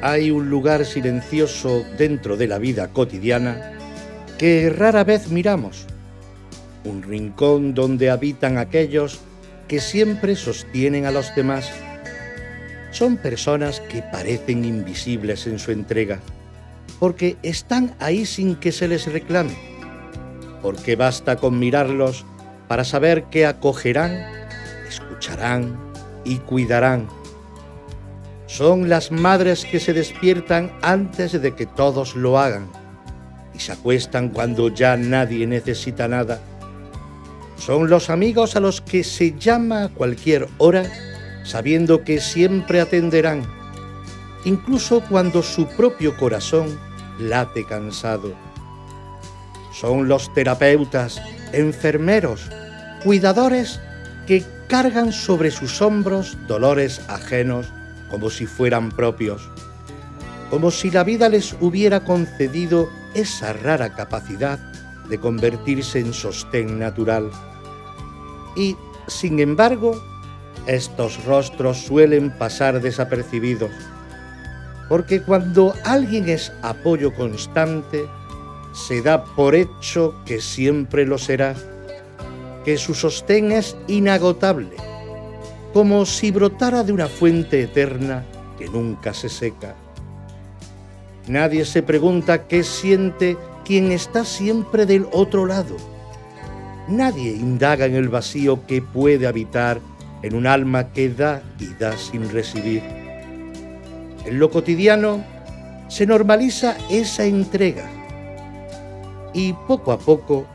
Hay un lugar silencioso dentro de la vida cotidiana que rara vez miramos, un rincón donde habitan aquellos que siempre sostienen a los demás. Son personas que parecen invisibles en su entrega, porque están ahí sin que se les reclame, porque basta con mirarlos para saber que acogerán, escucharán y cuidarán. Son las madres que se despiertan antes de que todos lo hagan y se acuestan cuando ya nadie necesita nada. Son los amigos a los que se llama a cualquier hora, sabiendo que siempre atenderán, incluso cuando su propio corazón late cansado. Son los terapeutas, enfermeros, cuidadores que cargan sobre sus hombros dolores ajenos como si fueran propios, como si la vida les hubiera concedido esa rara capacidad de convertirse en sostén natural. Y, sin embargo, estos rostros suelen pasar desapercibidos, porque cuando alguien es apoyo constante, se da por hecho que siempre lo será, que su sostén es inagotable, como si brotara de una fuente eterna que nunca se seca. Nadie se pregunta qué siente quien está siempre del otro lado. Nadie indaga en el vacío que puede habitar en un alma que da y da sin recibir. En lo cotidiano se normaliza esa entrega y poco a poco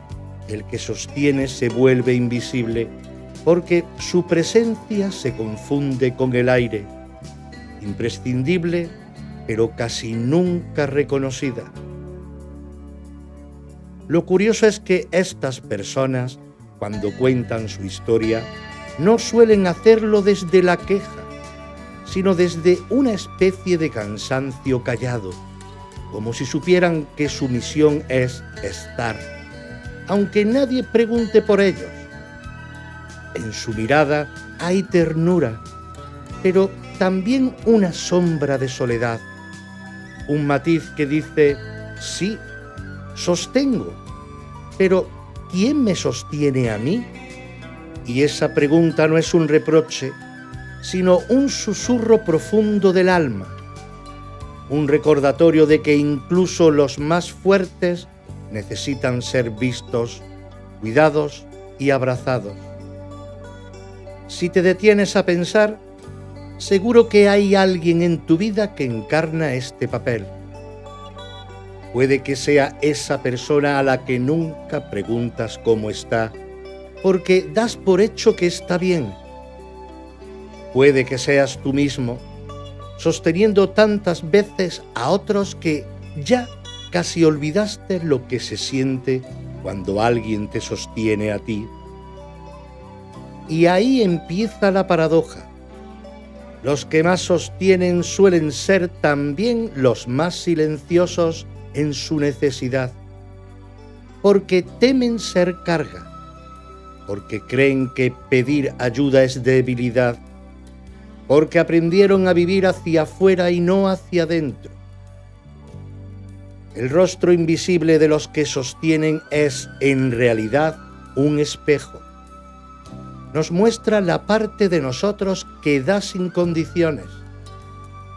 el que sostiene se vuelve invisible porque su presencia se confunde con el aire, imprescindible pero casi nunca reconocida. Lo curioso es que estas personas, cuando cuentan su historia, no suelen hacerlo desde la queja, sino desde una especie de cansancio callado, como si supieran que su misión es estar, aunque nadie pregunte por ellos. En su mirada hay ternura, pero también una sombra de soledad, un matiz que dice, sí, sostengo, pero ¿quién me sostiene a mí? Y esa pregunta no es un reproche, sino un susurro profundo del alma, un recordatorio de que incluso los más fuertes necesitan ser vistos, cuidados y abrazados. Si te detienes a pensar, seguro que hay alguien en tu vida que encarna este papel. Puede que sea esa persona a la que nunca preguntas cómo está, porque das por hecho que está bien. Puede que seas tú mismo, sosteniendo tantas veces a otros que ya casi olvidaste lo que se siente cuando alguien te sostiene a ti. Y ahí empieza la paradoja. Los que más sostienen suelen ser también los más silenciosos en su necesidad, porque temen ser carga, porque creen que pedir ayuda es debilidad, porque aprendieron a vivir hacia afuera y no hacia adentro. El rostro invisible de los que sostienen es, en realidad, un espejo. Nos muestra la parte de nosotros que da sin condiciones,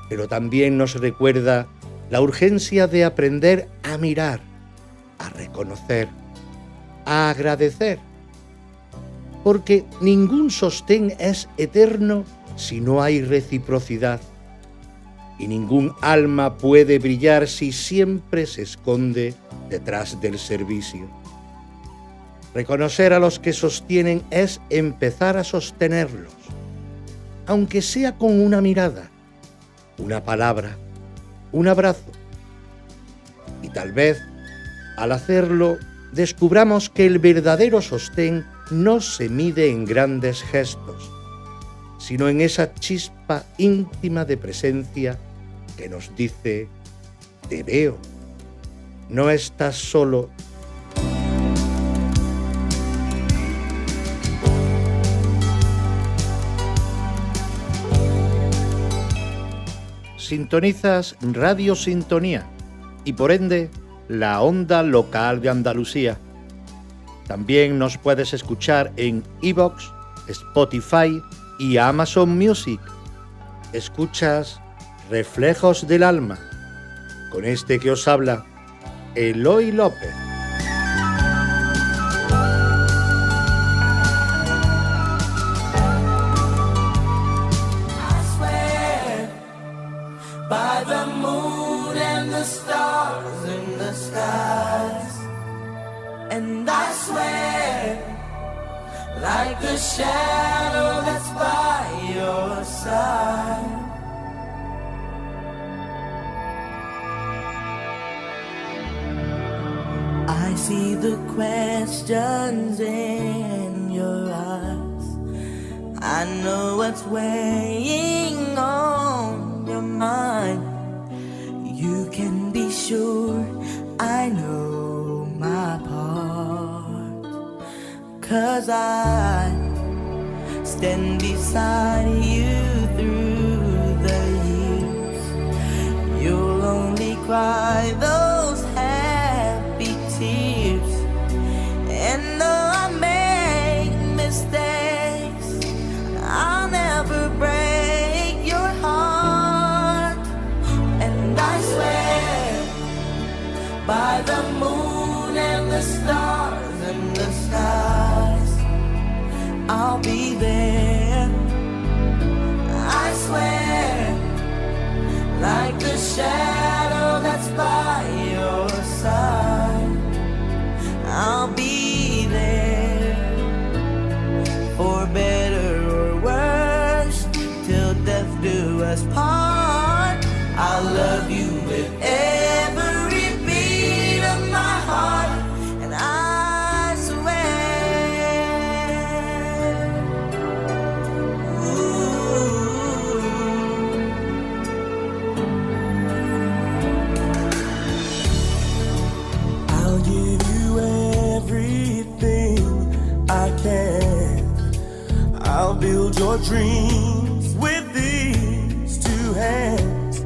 pero también nos recuerda la urgencia de aprender a mirar, a reconocer, a agradecer, porque ningún sostén es eterno si no hay reciprocidad, y ningún alma puede brillar si siempre se esconde detrás del servicio. Reconocer a los que sostienen es empezar a sostenerlos, aunque sea con una mirada, una palabra, un abrazo. Y tal vez, al hacerlo, descubramos que el verdadero sostén no se mide en grandes gestos, sino en esa chispa íntima de presencia que nos dice, te veo, no estás solo. sintonizas Radio Sintonía y por ende la onda local de Andalucía. También nos puedes escuchar en iVoox, Spotify y Amazon Music. Escuchas Reflejos del Alma, con este que os habla, Eloy López. By the moon and the stars in the skies, and I swear, like the shadow that's by your side, I see the questions in your eyes. I know what's weighing on your mind. You can be sure I know my part, 'cause I stand beside you through the years. You'll only cry those happy tears, and though I make mistakes, I'll never break your heart. And I swear, by the moon and the stars and the skies, I'll be there. I swear, like the shadow that's by your side, I'll be there. For better or worse, till death do us part. I'll love you with every beat of my heart, and I swear, ooh, I'll give you everything I can. I'll build your dreams with these two hands.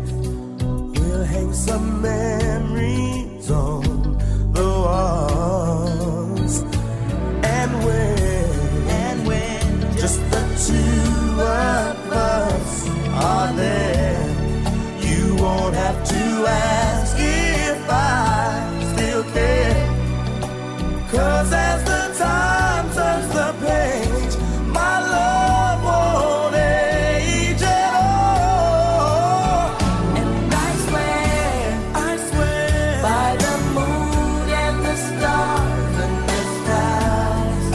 We'll hang some memories on the walls. And when just the two of us are there, you won't have to ask if I still care. 'Cause as the time turns the page, my love won't age at all. And I swear, by the moon and the stars and the skies,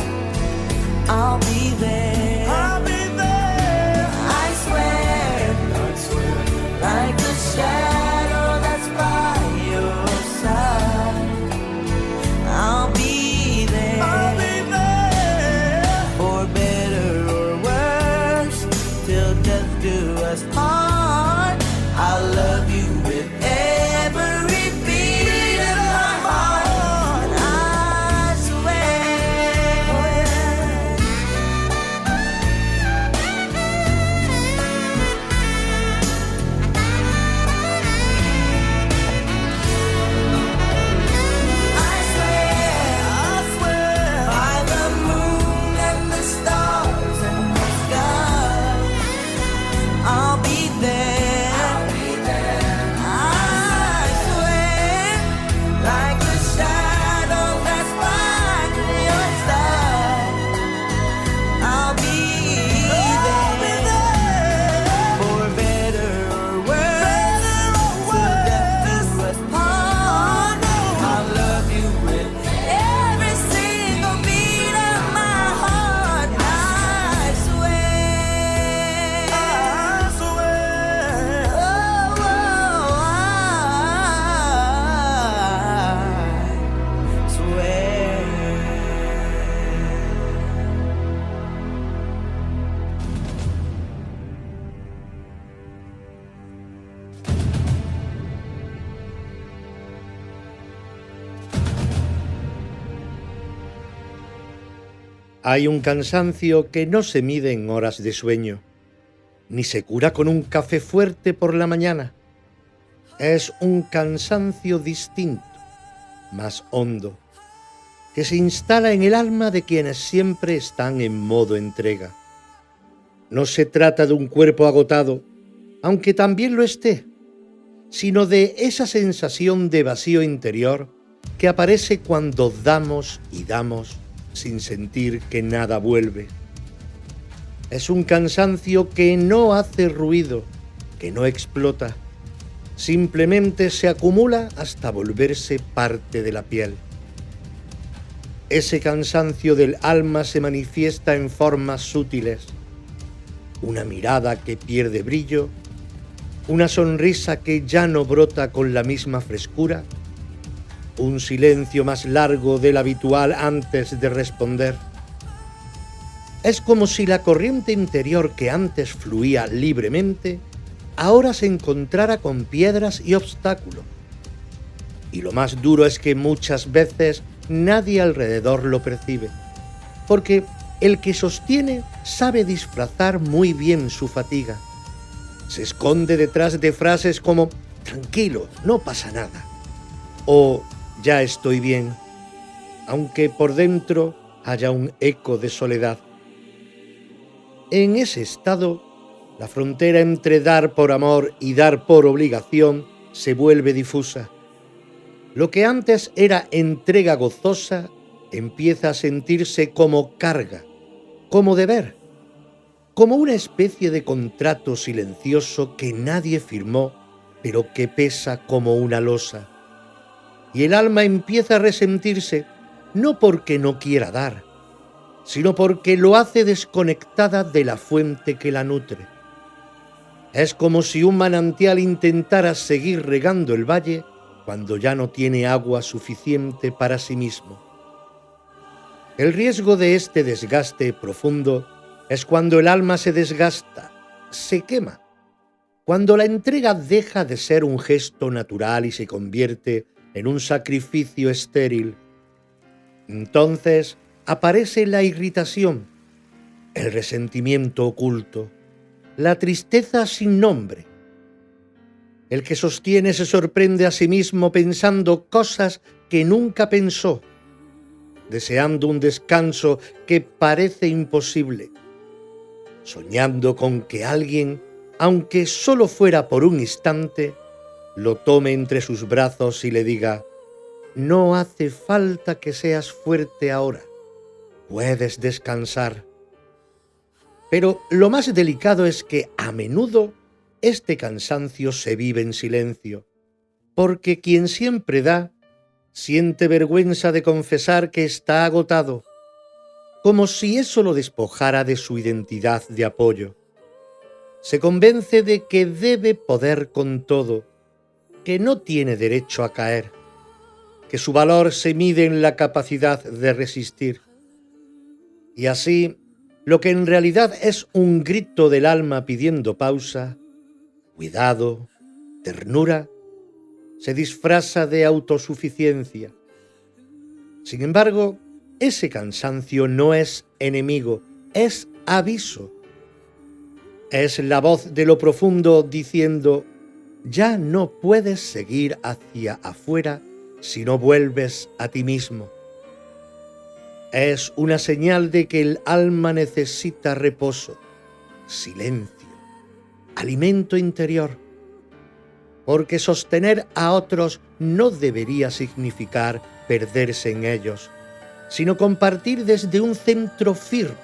I'll be there. I'll be there. I swear, like the shadow that's by your side, I'll be there. I'll be there. For better or worse, till death do us part. I'll love you with every beat of my heart, and I swear. I swear, by the moon and the stars and the skies, I'll be there. I swear, like the shadow that's by your side, I'll be there. For better or worse, till death do us part. I'll love you with every single beat of my heart. I swear. Oh, I swear. Hay un cansancio que no se mide en horas de sueño, ni se cura con un café fuerte por la mañana. Es un cansancio distinto, más hondo, que se instala en el alma de quienes siempre están en modo entrega. No se trata de un cuerpo agotado, aunque también lo esté, sino de esa sensación de vacío interior que aparece cuando damos y damos sin sentir que nada vuelve. Es un cansancio que no hace ruido, que no explota, simplemente se acumula hasta volverse parte de la piel. Ese cansancio del alma se manifiesta en formas sutiles: una mirada que pierde brillo, una sonrisa que ya no brota con la misma frescura, un silencio más largo del habitual antes de responder. Es como si la corriente interior que antes fluía libremente, ahora se encontrara con piedras y obstáculos. Y lo más duro es que muchas veces nadie alrededor lo percibe, porque el que sostiene sabe disfrazar muy bien su fatiga. Se esconde detrás de frases como «tranquilo, no pasa nada» o «ya estoy bien», aunque por dentro haya un eco de soledad. En ese estado, la frontera entre dar por amor y dar por obligación se vuelve difusa. Lo que antes era entrega gozosa empieza a sentirse como carga, como deber, como una especie de contrato silencioso que nadie firmó, pero que pesa como una losa. Y el alma empieza a resentirse, no porque no quiera dar, sino porque lo hace desconectada de la fuente que la nutre. Es como si un manantial intentara seguir regando el valle cuando ya no tiene agua suficiente para sí mismo. El riesgo de este desgaste profundo es cuando el alma se desgasta, se quema, cuando la entrega deja de ser un gesto natural y se convierte en un sacrificio estéril. Entonces aparece la irritación, el resentimiento oculto, la tristeza sin nombre. El que sostiene se sorprende a sí mismo pensando cosas que nunca pensó, deseando un descanso que parece imposible, soñando con que alguien, aunque solo fuera por un instante, lo tome entre sus brazos y le diga: «No hace falta que seas fuerte ahora, puedes descansar». Pero lo más delicado es que a menudo este cansancio se vive en silencio, porque quien siempre da siente vergüenza de confesar que está agotado, como si eso lo despojara de su identidad de apoyo. Se convence de que debe poder con todo, que no tiene derecho a caer, que su valor se mide en la capacidad de resistir. Y así, lo que en realidad es un grito del alma pidiendo pausa, cuidado, ternura, se disfraza de autosuficiencia. Sin embargo, ese cansancio no es enemigo, es aviso. Es la voz de lo profundo diciendo: ya no puedes seguir hacia afuera si no vuelves a ti mismo. Es una señal de que el alma necesita reposo, silencio, alimento interior, porque sostener a otros no debería significar perderse en ellos, sino compartir desde un centro firme.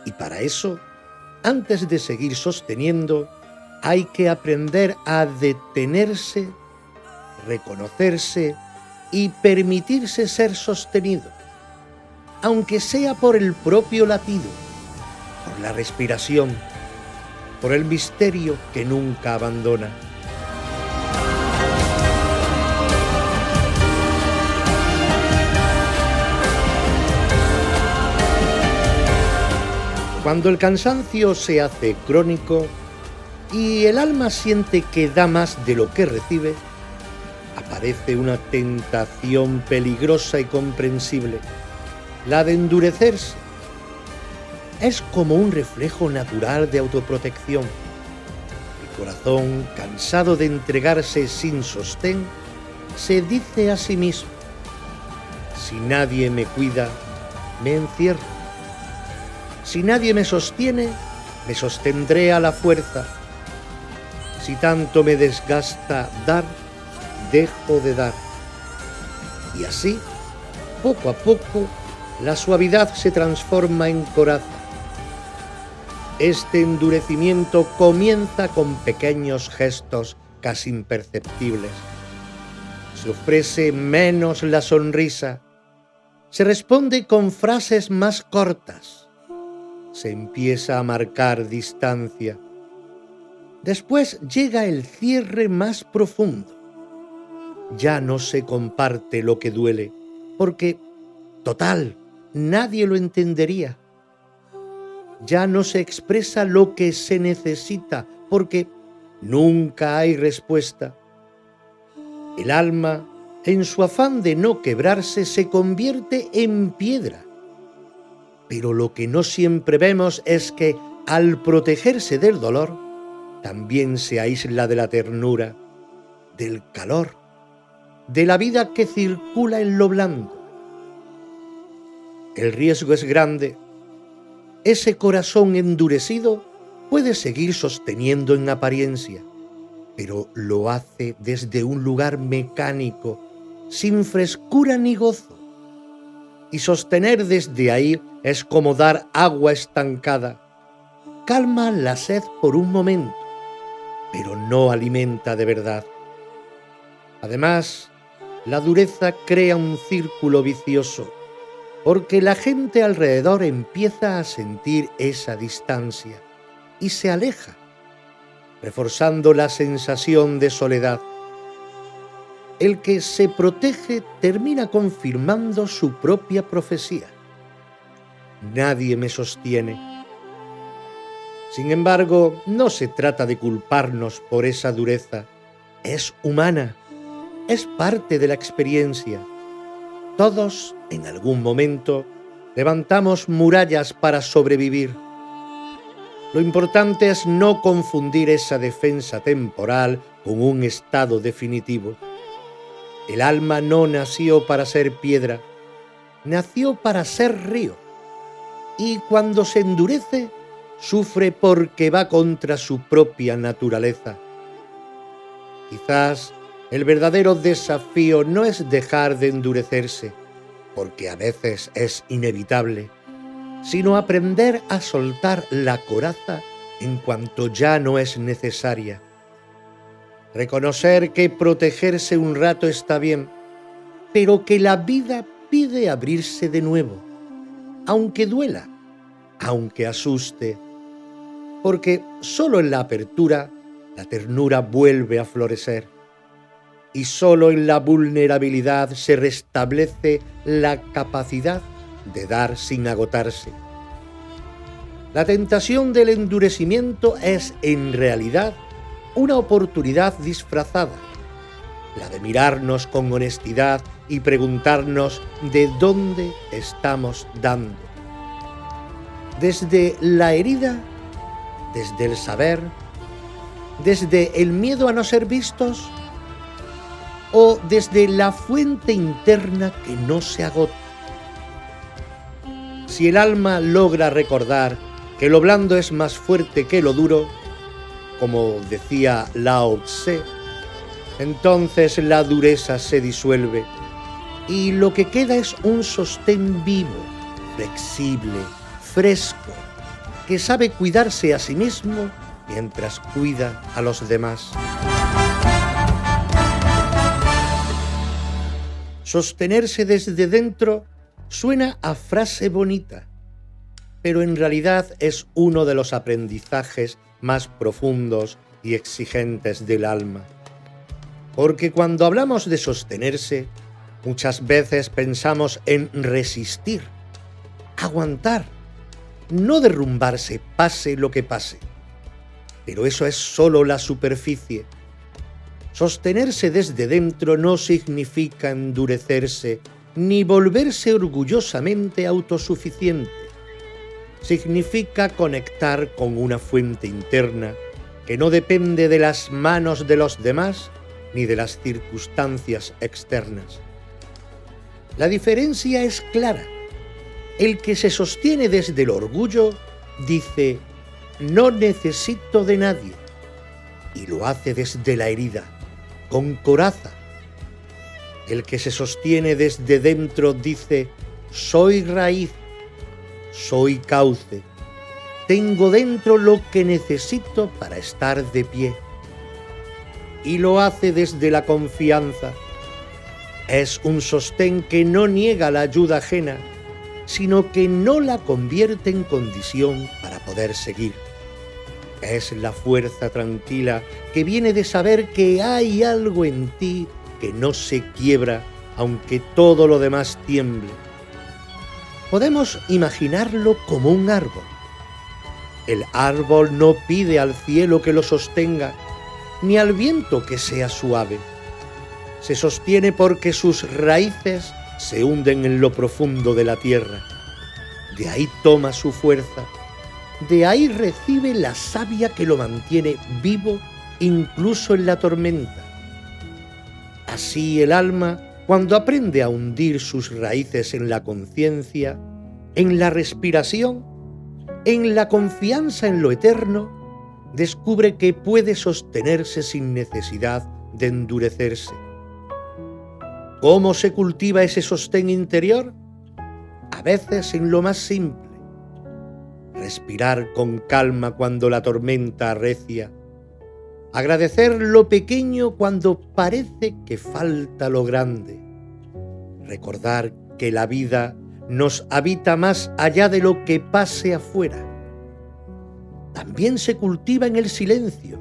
Y para eso, antes de seguir sosteniendo, hay que aprender a detenerse, reconocerse y permitirse ser sostenido, aunque sea por el propio latido, por la respiración, por el misterio que nunca abandona. Cuando el cansancio se hace crónico y el alma siente que da más de lo que recibe, aparece una tentación peligrosa y comprensible, la de endurecerse, es como un reflejo natural de autoprotección. El corazón, cansado de entregarse sin sostén, se dice a sí mismo: si nadie me cuida, me encierro. Si nadie me sostiene, me sostendré a la fuerza. Si tanto me desgasta dar, dejo de dar. Y así, poco a poco, la suavidad se transforma en coraza. Este endurecimiento comienza con pequeños gestos casi imperceptibles. Se ofrece menos la sonrisa. Se responde con frases más cortas. Se empieza a marcar distancia. Después llega el cierre más profundo. Ya no se comparte lo que duele, porque, total, nadie lo entendería. Ya no se expresa lo que se necesita, porque nunca hay respuesta. El alma, en su afán de no quebrarse, se convierte en piedra. Pero lo que no siempre vemos es que, al protegerse del dolor, también se aísla de la ternura, del calor, de la vida que circula en lo blando. El riesgo es grande. Ese corazón endurecido puede seguir sosteniendo en apariencia, pero lo hace desde un lugar mecánico, sin frescura ni gozo. Y sostener desde ahí es como dar agua estancada. Calma la sed por un momento, pero no alimenta de verdad. Además, la dureza crea un círculo vicioso, porque la gente alrededor empieza a sentir esa distancia y se aleja, reforzando la sensación de soledad. El que se protege termina confirmando su propia profecía. Nadie me sostiene. Sin embargo, no se trata de culparnos por esa dureza. Es humana, es parte de la experiencia. Todos, en algún momento, levantamos murallas para sobrevivir. Lo importante es no confundir esa defensa temporal con un estado definitivo. El alma no nació para ser piedra, nació para ser río. Y cuando se endurece, sufre porque va contra su propia naturaleza. Quizás el verdadero desafío no es dejar de endurecerse, porque a veces es inevitable, sino aprender a soltar la coraza en cuanto ya no es necesaria. Reconocer que protegerse un rato está bien, pero que la vida pide abrirse de nuevo, aunque duela, aunque asuste, porque solo en la apertura la ternura vuelve a florecer. Y solo en la vulnerabilidad se restablece la capacidad de dar sin agotarse. La tentación del endurecimiento es, en realidad, una oportunidad disfrazada, la de mirarnos con honestidad y preguntarnos de dónde estamos dando. Desde la herida, desde el saber, desde el miedo a no ser vistos, o desde la fuente interna que no se agota. Si el alma logra recordar que lo blando es más fuerte que lo duro, como decía Lao Tse, entonces la dureza se disuelve y lo que queda es un sostén vivo, flexible, fresco, que sabe cuidarse a sí mismo mientras cuida a los demás. Sostenerse desde dentro suena a frase bonita, pero en realidad es uno de los aprendizajes más profundos y exigentes del alma. Porque cuando hablamos de sostenerse, muchas veces pensamos en resistir, aguantar, no derrumbarse, pase lo que pase. Pero eso es solo la superficie. Sostenerse desde dentro no significa endurecerse ni volverse orgullosamente autosuficiente. significa conectar con una fuente interna que no depende de las manos de los demás ni de las circunstancias externas. La diferencia es clara. El que se sostiene desde el orgullo dice: no necesito de nadie, y lo hace desde la herida, con coraza. El que se sostiene desde dentro dice: soy raíz, soy cauce, tengo dentro lo que necesito para estar de pie. Y lo hace desde la confianza. Es un sostén que no niega la ayuda ajena, sino que no la convierte en condición para poder seguir. Es la fuerza tranquila que viene de saber que hay algo en ti que no se quiebra, aunque todo lo demás tiemble. Podemos imaginarlo como un árbol. El árbol no pide al cielo que lo sostenga, ni al viento que sea suave. Se sostiene porque sus raíces se hunden en lo profundo de la tierra. De ahí toma su fuerza, de ahí recibe la savia que lo mantiene vivo incluso en la tormenta. Así el alma, cuando aprende a hundir sus raíces en la conciencia, en la respiración, en la confianza en lo eterno, descubre que puede sostenerse sin necesidad de endurecerse. ¿Cómo se cultiva ese sostén interior? A veces en lo más simple. Respirar con calma cuando la tormenta arrecia. Agradecer lo pequeño cuando parece que falta lo grande. Recordar que la vida nos habita más allá de lo que pase afuera. También se cultiva en el silencio,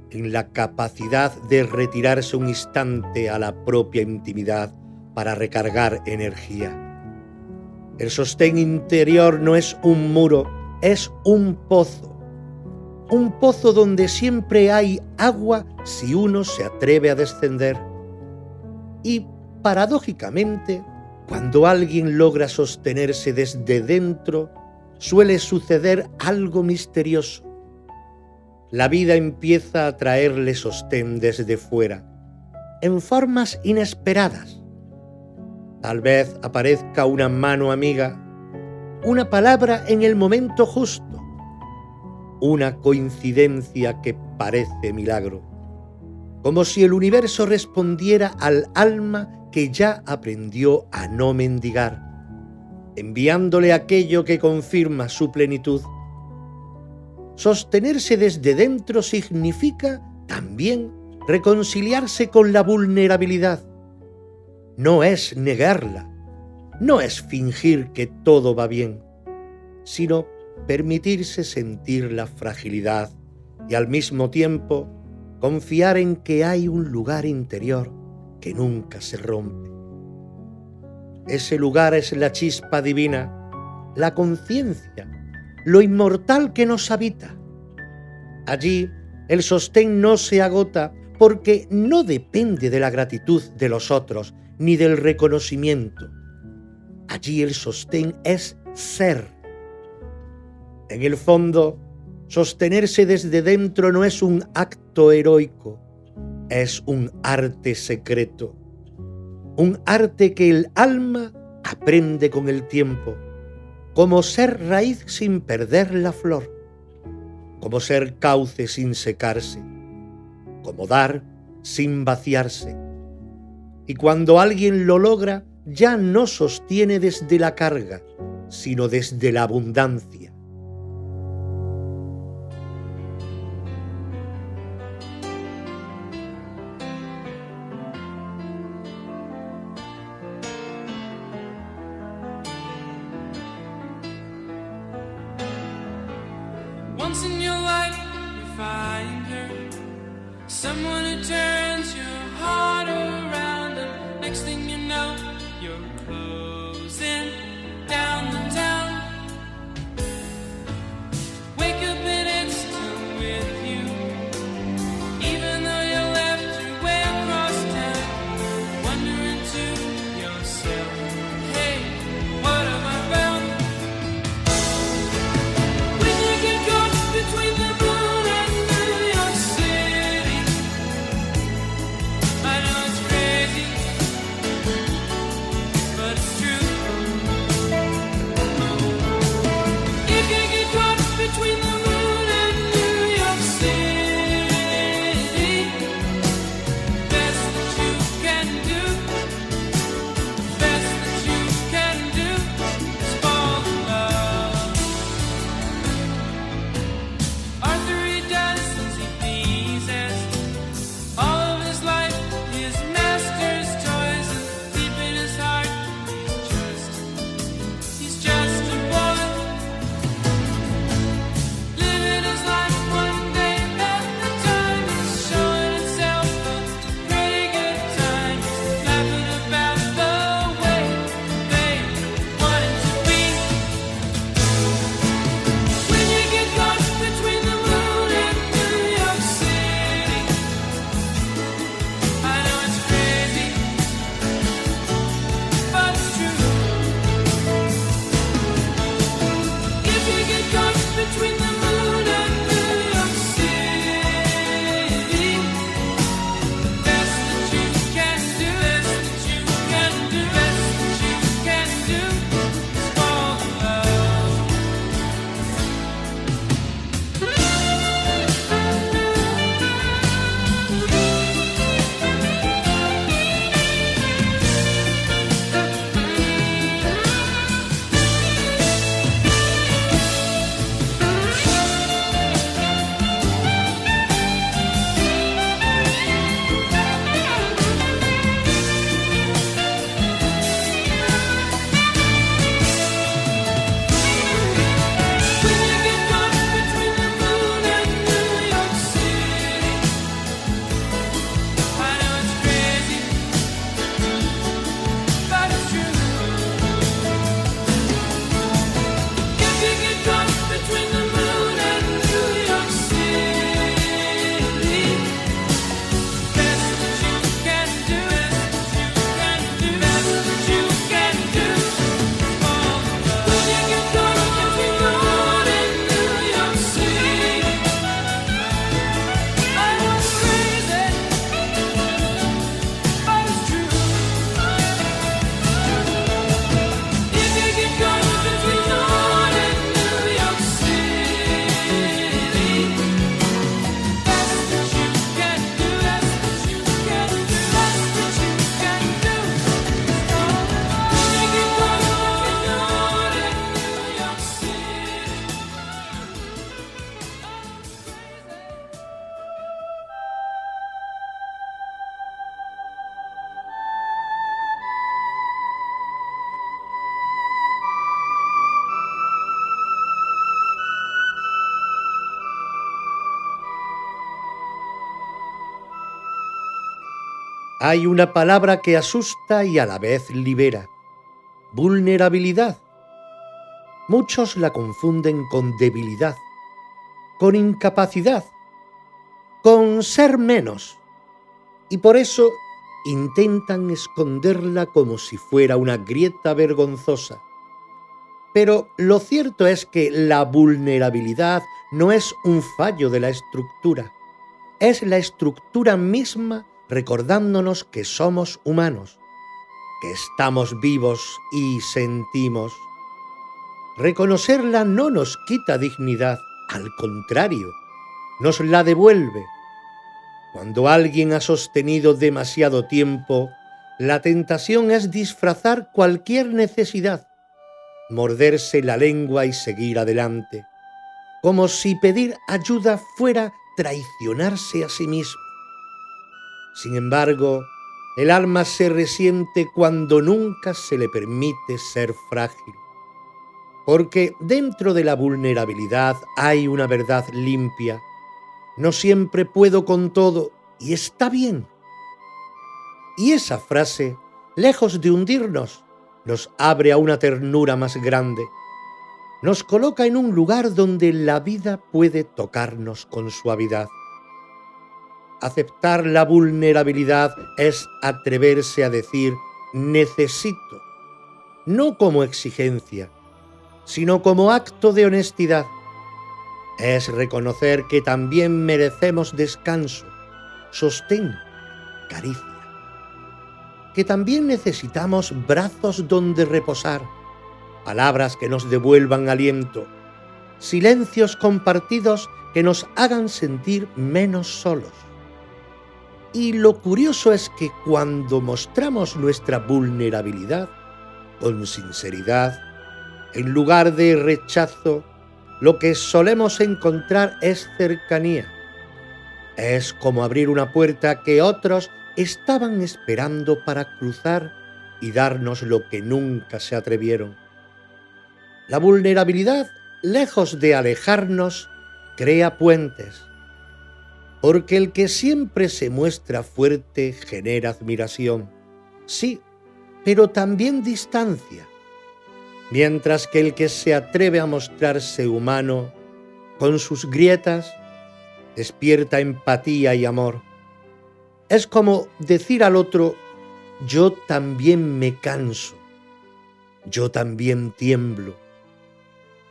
en la capacidad de retirarse un instante a la propia intimidad para recargar energía. El sostén interior no es un muro, es un pozo donde siempre hay agua si uno se atreve a descender. Y, paradójicamente, cuando alguien logra sostenerse desde dentro, suele suceder algo misterioso. La vida empieza a traerle sostén desde fuera, en formas inesperadas. Tal vez aparezca una mano amiga, una palabra en el momento justo, una coincidencia que parece milagro, como si el universo respondiera al alma que ya aprendió a no mendigar, enviándole aquello que confirma su plenitud. Sostenerse desde dentro significa también reconciliarse con la vulnerabilidad. No es negarla, no es fingir que todo va bien, sino permitirse sentir la fragilidad y al mismo tiempo confiar en que hay un lugar interior que nunca se rompe. Ese lugar es la chispa divina, la conciencia, lo inmortal que nos habita. Allí el sostén no se agota porque no depende de la gratitud de los otros ni del reconocimiento. Allí el sostén es ser. En el fondo, sostenerse desde dentro no es un acto heroico, es un arte secreto, un arte que el alma aprende con el tiempo, como ser raíz sin perder la flor, como ser cauce sin secarse, como dar sin vaciarse. Y cuando alguien lo logra, ya no sostiene desde la carga, sino desde la abundancia. Once in your life you find her, someone who turns your heart around, and next thing you know you're closing down the town. Wake up and it's still with you, even though you left your way across town. Wondering to yourself, hey, what have I found? Hay una palabra que asusta y a la vez libera: vulnerabilidad. Muchos la confunden con debilidad, con incapacidad, con ser menos, y por eso intentan esconderla como si fuera una grieta vergonzosa. Pero lo cierto es que la vulnerabilidad no es un fallo de la estructura, es la estructura misma recordándonos que somos humanos, que estamos vivos y sentimos. Reconocerla no nos quita dignidad, al contrario, nos la devuelve. Cuando alguien ha sostenido demasiado tiempo, la tentación es disfrazar cualquier necesidad, morderse la lengua y seguir adelante, como si pedir ayuda fuera traicionarse a sí mismo. Sin embargo, el alma se resiente cuando nunca se le permite ser frágil, porque dentro de la vulnerabilidad hay una verdad limpia. No siempre puedo con todo y está bien. Y esa frase, lejos de hundirnos, nos abre a una ternura más grande. Nos coloca en un lugar donde la vida puede tocarnos con suavidad. Aceptar la vulnerabilidad es atreverse a decir necesito, no como exigencia, sino como acto de honestidad. Es reconocer que también merecemos descanso, sostén, caricia. Que también necesitamos brazos donde reposar, palabras que nos devuelvan aliento, silencios compartidos que nos hagan sentir menos solos. Y lo curioso es que cuando mostramos nuestra vulnerabilidad con sinceridad, en lugar de rechazo, lo que solemos encontrar es cercanía. Es como abrir una puerta que otros estaban esperando para cruzar y darnos lo que nunca se atrevieron. La vulnerabilidad, lejos de alejarnos, crea puentes, porque el que siempre se muestra fuerte genera admiración, sí, pero también distancia, mientras que el que se atreve a mostrarse humano, con sus grietas, despierta empatía y amor. Es como decir al otro: yo también me canso, yo también tiemblo.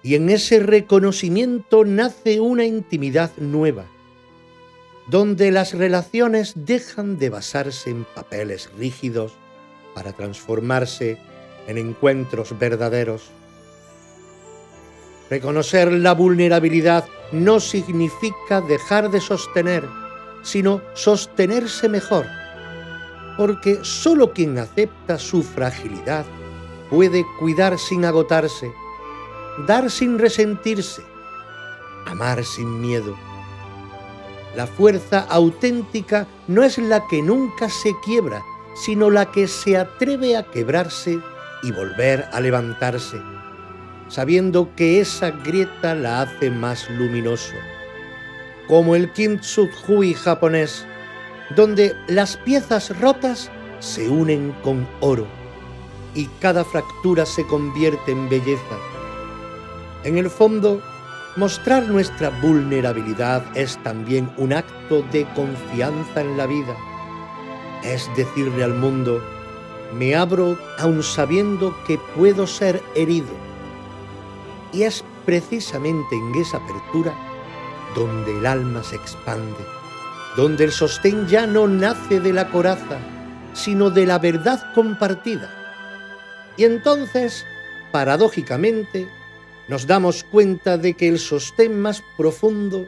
Y en ese reconocimiento nace una intimidad nueva, donde las relaciones dejan de basarse en papeles rígidos para transformarse en encuentros verdaderos. Reconocer la vulnerabilidad no significa dejar de sostener, sino sostenerse mejor, porque solo quien acepta su fragilidad puede cuidar sin agotarse, dar sin resentirse, amar sin miedo. La fuerza auténtica no es la que nunca se quiebra, sino la que se atreve a quebrarse y volver a levantarse, sabiendo que esa grieta la hace más luminoso, como el kintsugi japonés, donde las piezas rotas se unen con oro y cada fractura se convierte en belleza. En el fondo, mostrar nuestra vulnerabilidad es también un acto de confianza en la vida. Es decirle al mundo: me abro aun sabiendo que puedo ser herido. Y es precisamente en esa apertura donde el alma se expande, donde el sostén ya no nace de la coraza, sino de la verdad compartida. Y entonces, paradójicamente, nos damos cuenta de que el sostén más profundo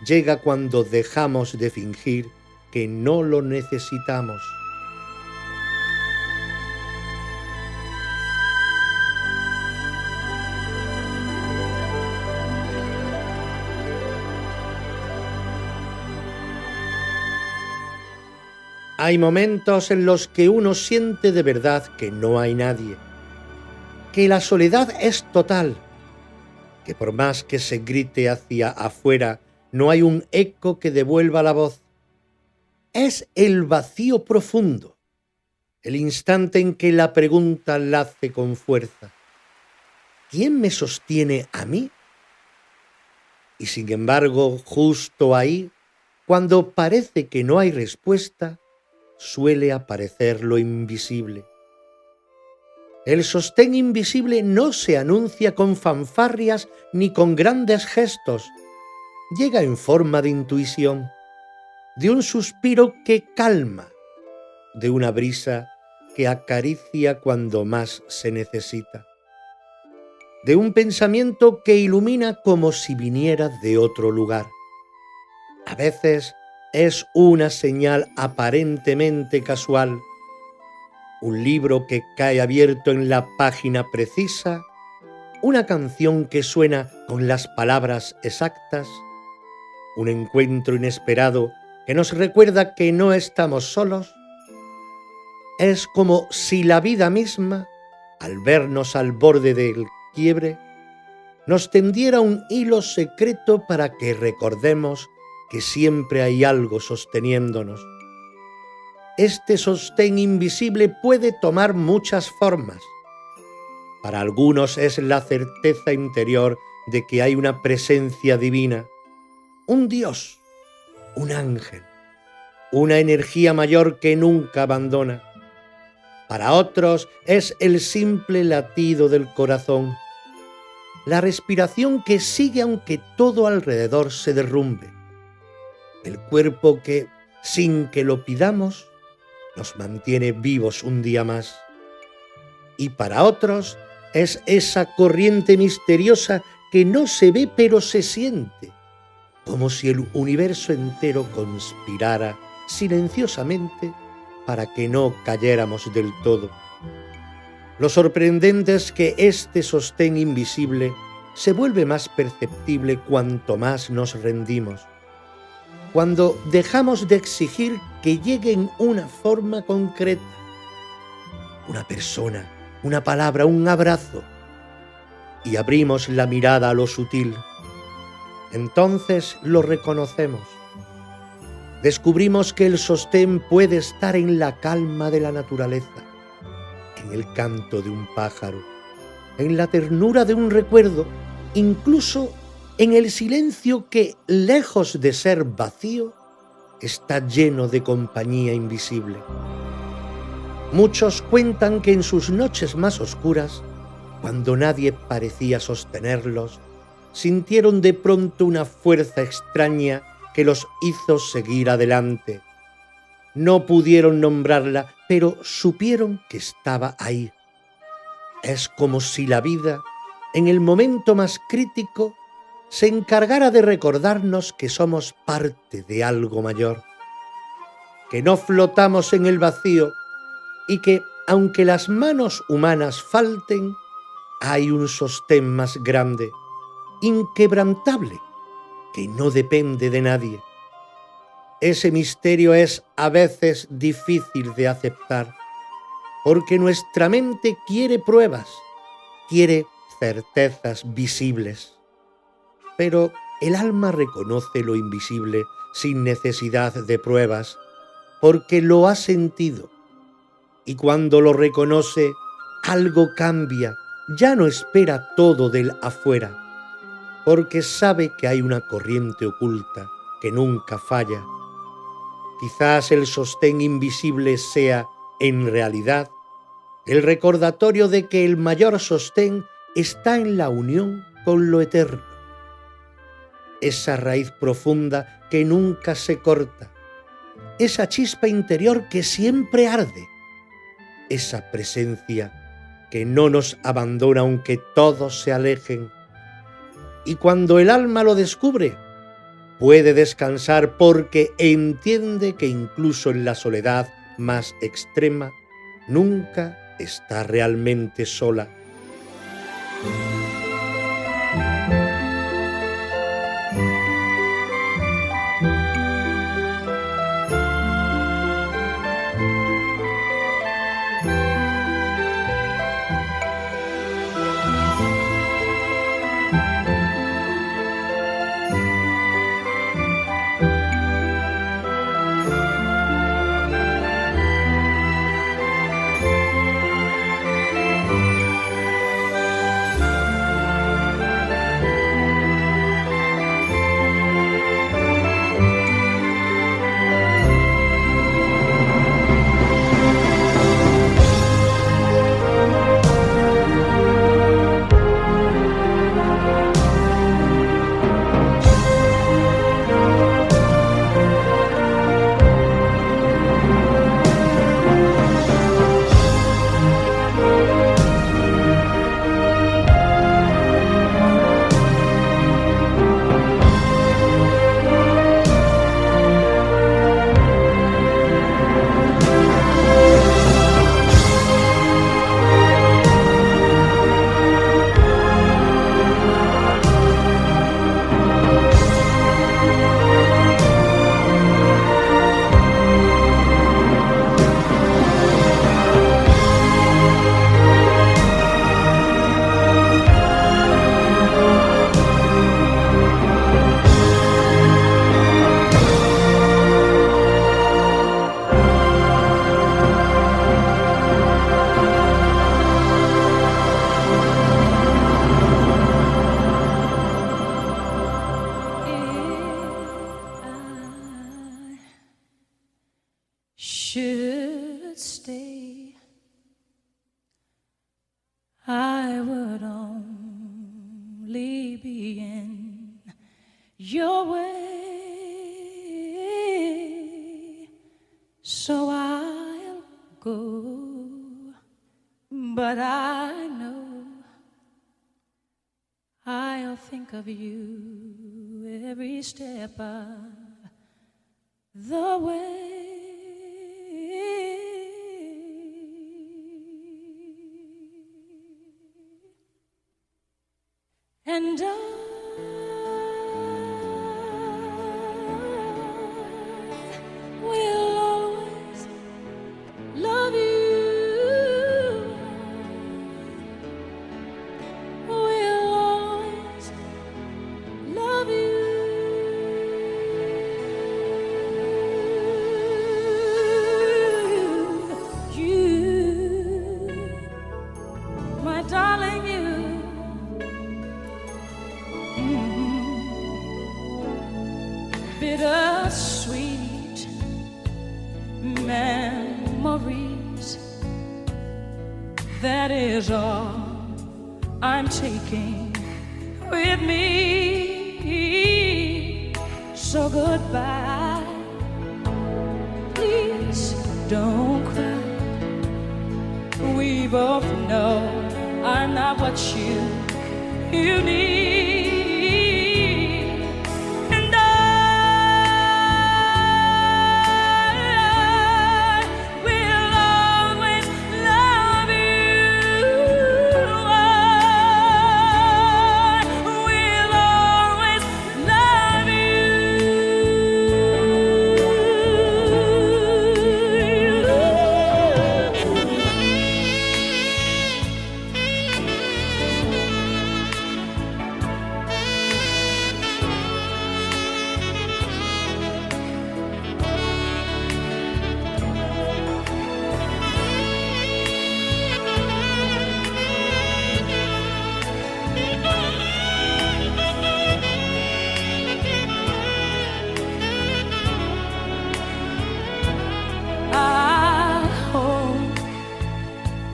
llega cuando dejamos de fingir que no lo necesitamos. Hay momentos en los que uno siente de verdad que no hay nadie, que la soledad es total, que por más que se grite hacia afuera, no hay un eco que devuelva la voz, es el vacío profundo, el instante en que la pregunta lace con fuerza: ¿quién me sostiene a mí? Y sin embargo, justo ahí, cuando parece que no hay respuesta, suele aparecer lo invisible. El sostén invisible no se anuncia con fanfarrias ni con grandes gestos. Llega en forma de intuición, de un suspiro que calma, de una brisa que acaricia cuando más se necesita, de un pensamiento que ilumina como si viniera de otro lugar. A veces es una señal aparentemente casual, un libro que cae abierto en la página precisa, una canción que suena con las palabras exactas, un encuentro inesperado que nos recuerda que no estamos solos. Es como si la vida misma, al vernos al borde del quiebre, nos tendiera un hilo secreto para que recordemos que siempre hay algo sosteniéndonos. Este sostén invisible puede tomar muchas formas. Para algunos es la certeza interior de que hay una presencia divina, un Dios, un ángel, una energía mayor que nunca abandona. Para otros es el simple latido del corazón, la respiración que sigue aunque todo alrededor se derrumbe, el cuerpo que, sin que lo pidamos, nos mantiene vivos un día más. Y para otros es esa corriente misteriosa que no se ve pero se siente, como si el universo entero conspirara silenciosamente para que no cayéramos del todo. Lo sorprendente es que este sostén invisible se vuelve más perceptible cuanto más nos rendimos, cuando dejamos de exigir que llegue en una forma concreta, una persona, una palabra, un abrazo, y abrimos la mirada a lo sutil. Entonces lo reconocemos. Descubrimos que el sostén puede estar en la calma de la naturaleza, en el canto de un pájaro, en la ternura de un recuerdo, incluso en el silencio que, lejos de ser vacío, está lleno de compañía invisible. Muchos cuentan que en sus noches más oscuras, cuando nadie parecía sostenerlos, sintieron de pronto una fuerza extraña que los hizo seguir adelante. No pudieron nombrarla, pero supieron que estaba ahí. Es como si la vida, en el momento más crítico, se encargara de recordarnos que somos parte de algo mayor, que no flotamos en el vacío y que, aunque las manos humanas falten, hay un sostén más grande, inquebrantable, que no depende de nadie. Ese misterio es a veces difícil de aceptar, porque nuestra mente quiere pruebas, quiere certezas visibles. Pero el alma reconoce lo invisible sin necesidad de pruebas, porque lo ha sentido. Y cuando lo reconoce, algo cambia, ya no espera todo del afuera, porque sabe que hay una corriente oculta que nunca falla. Quizás el sostén invisible sea, en realidad, el recordatorio de que el mayor sostén está en la unión con lo eterno. Esa raíz profunda que nunca se corta, esa chispa interior que siempre arde, esa presencia que no nos abandona aunque todos se alejen. Y cuando el alma lo descubre, puede descansar porque entiende que incluso en la soledad más extrema, nunca está realmente sola. should stay, I would only be in your way. So I'll go, but I know I'll think of you every step of the way. And I will always love you. Will always love you, my darling, you. Bittersweet memories, that is all I'm taking with me. So goodbye, please don't cry. We both know I'm not what you need.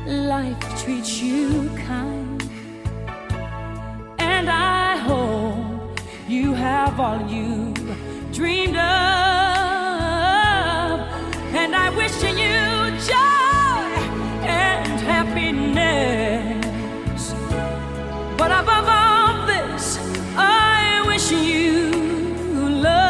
Life treats you kind, and I hope you have all you dreamed of, and I wish you joy and happiness, but above all this, I wish you love.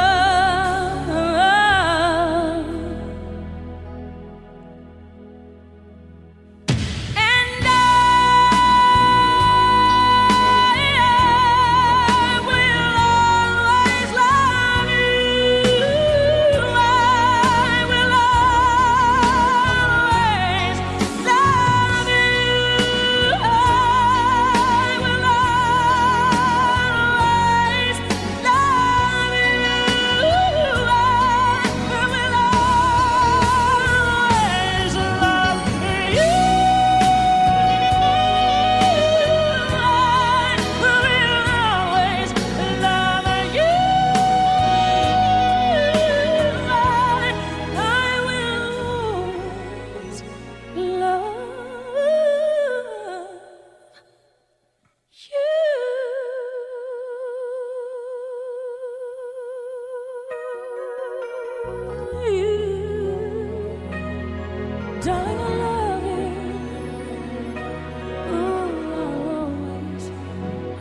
Darling, I love you.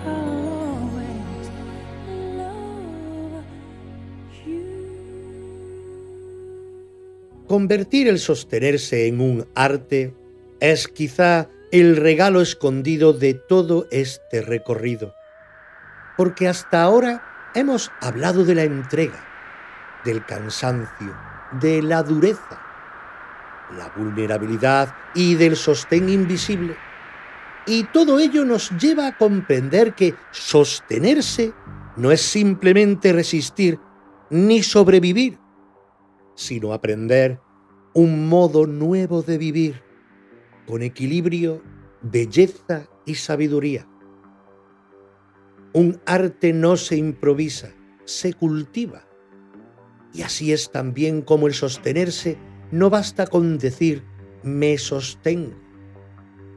I'll always love you. Convertir el sostenerse en un arte es quizá el regalo escondido de todo este recorrido, porque hasta ahora hemos hablado de la entrega, del cansancio, de la dureza, la vulnerabilidad y del sostén invisible. Y todo ello nos lleva a comprender que sostenerse no es simplemente resistir ni sobrevivir, sino aprender un modo nuevo de vivir, con equilibrio, belleza y sabiduría. Un arte no se improvisa, se cultiva. Y así es también como el sostenerse no basta con decir me sostengo,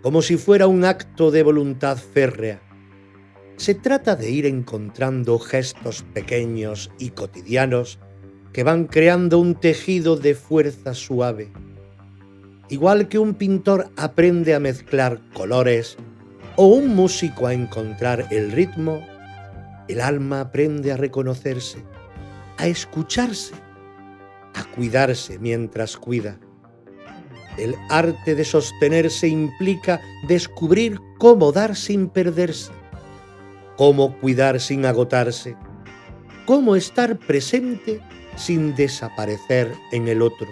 como si fuera un acto de voluntad férrea. Se trata de ir encontrando gestos pequeños y cotidianos que van creando un tejido de fuerza suave. Igual que un pintor aprende a mezclar colores o un músico a encontrar el ritmo, el alma aprende a reconocerse, a escucharse, a cuidarse mientras cuida. El arte de sostenerse implica descubrir cómo dar sin perderse, cómo cuidar sin agotarse, cómo estar presente sin desaparecer en el otro.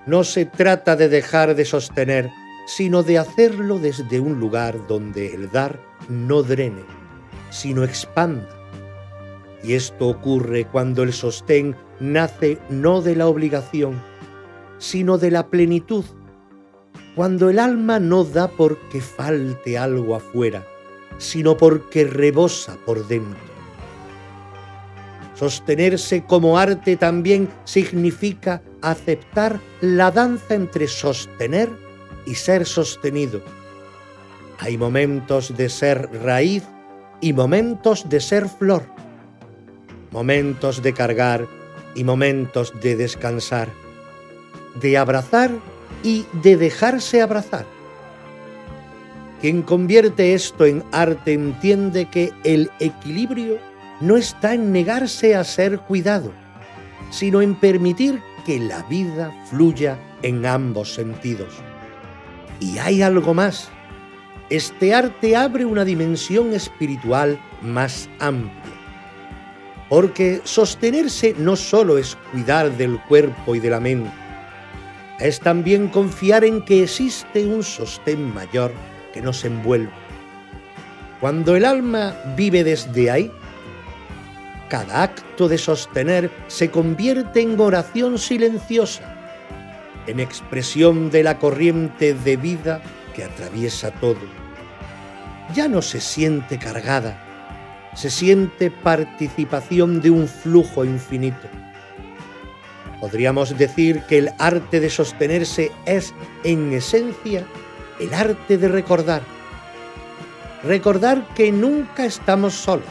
No se trata de dejar de sostener, sino de hacerlo desde un lugar donde el dar no drene, sino expanda. Y esto ocurre cuando el sostén nace no de la obligación, sino de la plenitud, cuando el alma no da porque falte algo afuera, sino porque rebosa por dentro. Sostenerse como arte también significa aceptar la danza entre sostener y ser sostenido. Hay momentos de ser raíz y momentos de ser flor, momentos de cargar y momentos de descansar, de abrazar y de dejarse abrazar. Quien convierte esto en arte entiende que el equilibrio no está en negarse a ser cuidado, sino en permitir que la vida fluya en ambos sentidos. Y hay algo más. Este arte abre una dimensión espiritual más amplia, porque sostenerse no solo es cuidar del cuerpo y de la mente, es también confiar en que existe un sostén mayor que nos envuelve. Cuando el alma vive desde ahí, cada acto de sostener se convierte en oración silenciosa, en expresión de la corriente de vida que atraviesa todo. Ya no se siente cargada, se siente participación de un flujo infinito. Podríamos decir que el arte de sostenerse es, en esencia, el arte de recordar. Recordar que nunca estamos solos,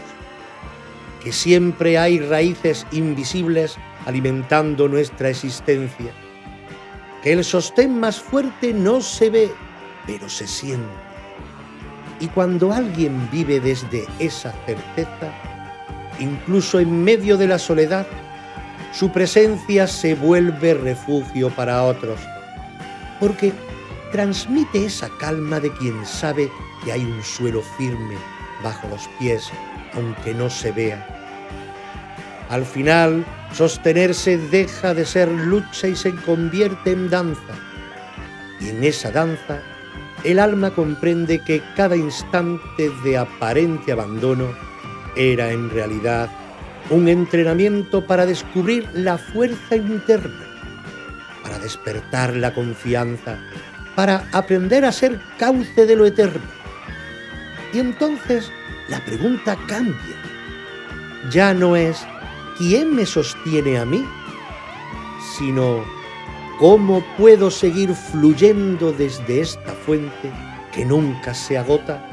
que siempre hay raíces invisibles alimentando nuestra existencia, que el sostén más fuerte no se ve, pero se siente. Y cuando alguien vive desde esa certeza, incluso en medio de la soledad, su presencia se vuelve refugio para otros, porque transmite esa calma de quien sabe que hay un suelo firme bajo los pies, aunque no se vea. Al final, sostenerse deja de ser lucha y se convierte en danza. Y en esa danza, el alma comprende que cada instante de aparente abandono era en realidad un entrenamiento para descubrir la fuerza interna, para despertar la confianza, para aprender a ser cauce de lo eterno. Y entonces la pregunta cambia. Ya no es ¿quién me sostiene a mí?, sino ¿cómo puedo seguir fluyendo desde esta fuente que nunca se agota?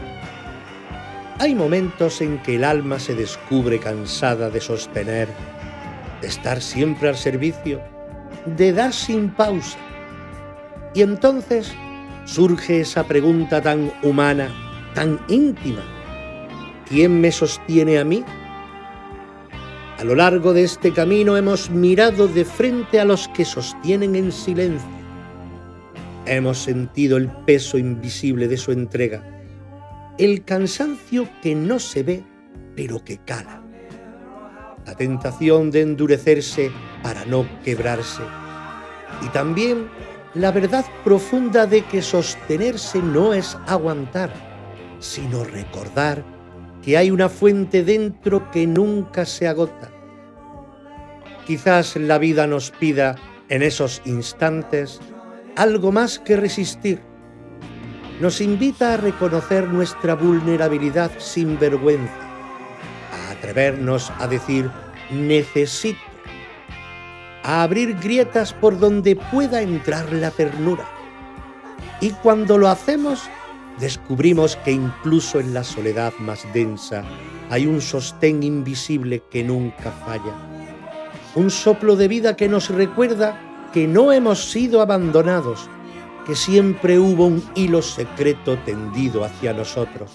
Hay momentos en que el alma se descubre cansada de sostener, de estar siempre al servicio, de dar sin pausa. Y entonces surge esa pregunta tan humana, tan íntima: ¿quién me sostiene a mí? A lo largo de este camino hemos mirado de frente a los que sostienen en silencio. Hemos sentido el peso invisible de su entrega, el cansancio que no se ve, pero que cala, la tentación de endurecerse para no quebrarse, y también la verdad profunda de que sostenerse no es aguantar, sino recordar que hay una fuente dentro que nunca se agota. Quizás la vida nos pida en esos instantes algo más que resistir. Nos invita a reconocer nuestra vulnerabilidad sin vergüenza, a atrevernos a decir necesito, a abrir grietas por donde pueda entrar la ternura. Y cuando lo hacemos, descubrimos que incluso en la soledad más densa hay un sostén invisible que nunca falla. Un soplo de vida que nos recuerda que no hemos sido abandonados, que siempre hubo un hilo secreto tendido hacia nosotros.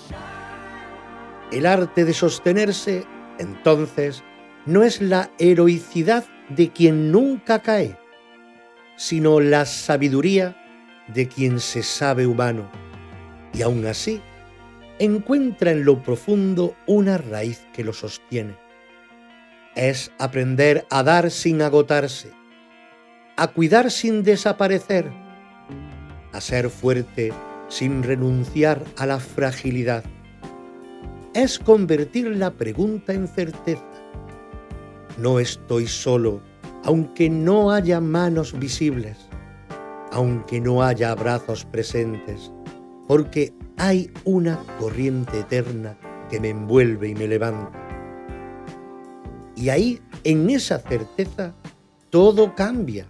El arte de sostenerse, entonces, no es la heroicidad de quien nunca cae, sino la sabiduría de quien se sabe humano y aún así encuentra en lo profundo una raíz que lo sostiene. Es aprender a dar sin agotarse, a cuidar sin desaparecer, a ser fuerte sin renunciar a la fragilidad. Es convertir la pregunta en certeza. No estoy solo, aunque no haya manos visibles, aunque no haya abrazos presentes, porque hay una corriente eterna que me envuelve y me levanta. Y ahí, en esa certeza, todo cambia.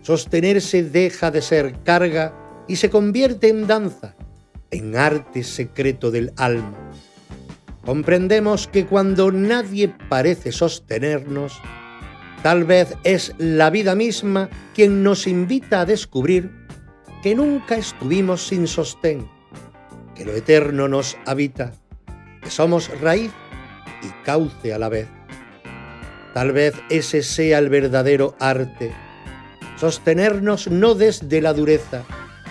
Sostenerse deja de ser carga y se convierte en danza, en arte secreto del alma. Comprendemos que cuando nadie parece sostenernos, tal vez es la vida misma quien nos invita a descubrir que nunca estuvimos sin sostén, que lo eterno nos habita, que somos raíz y cauce a la vez. Tal vez ese sea el verdadero arte, sostenernos no desde la dureza,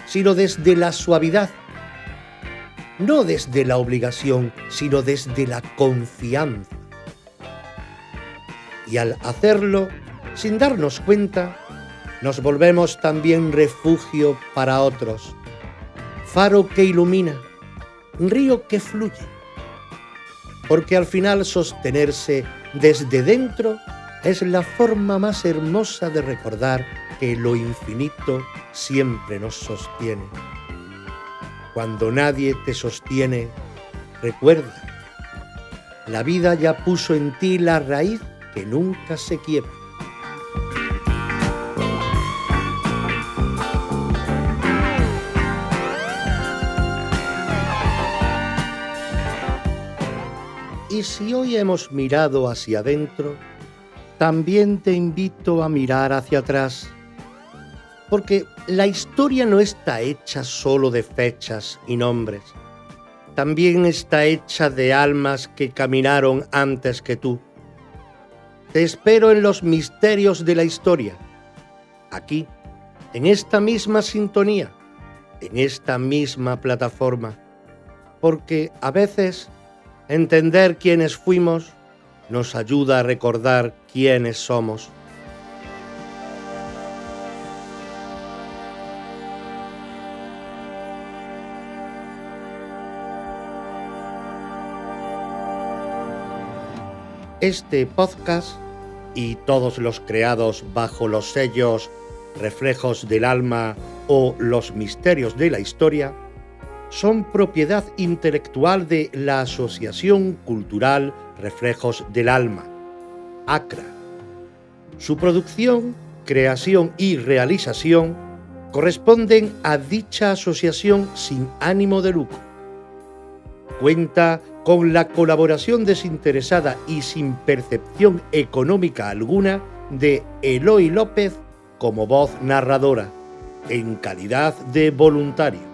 sino desde la suavidad, no desde la obligación, sino desde la confianza. Y al hacerlo, sin darnos cuenta, nos volvemos también refugio para otros, faro que ilumina, río que fluye. Porque al final sostenerse desde dentro es la forma más hermosa de recordar que lo infinito siempre nos sostiene. Cuando nadie te sostiene, recuerda, la vida ya puso en ti la raíz que nunca se quiebra. Y si hoy hemos mirado hacia adentro, también te invito a mirar hacia atrás, porque la historia no está hecha solo de fechas y nombres, también está hecha de almas que caminaron antes que tú. Te espero en los misterios de la historia, aquí, en esta misma sintonía, en esta misma plataforma, porque a veces entender quiénes fuimos nos ayuda a recordar quiénes somos. Este podcast y todos los creados bajo los sellos Reflejos del Alma o Los Misterios de la Historia son propiedad intelectual de la Asociación Cultural Reflejos del Alma, ACRA. Su producción, creación y realización corresponden a dicha asociación sin ánimo de lucro. Cuenta con la colaboración desinteresada y sin percepción económica alguna de Eloy López como voz narradora, en calidad de voluntario.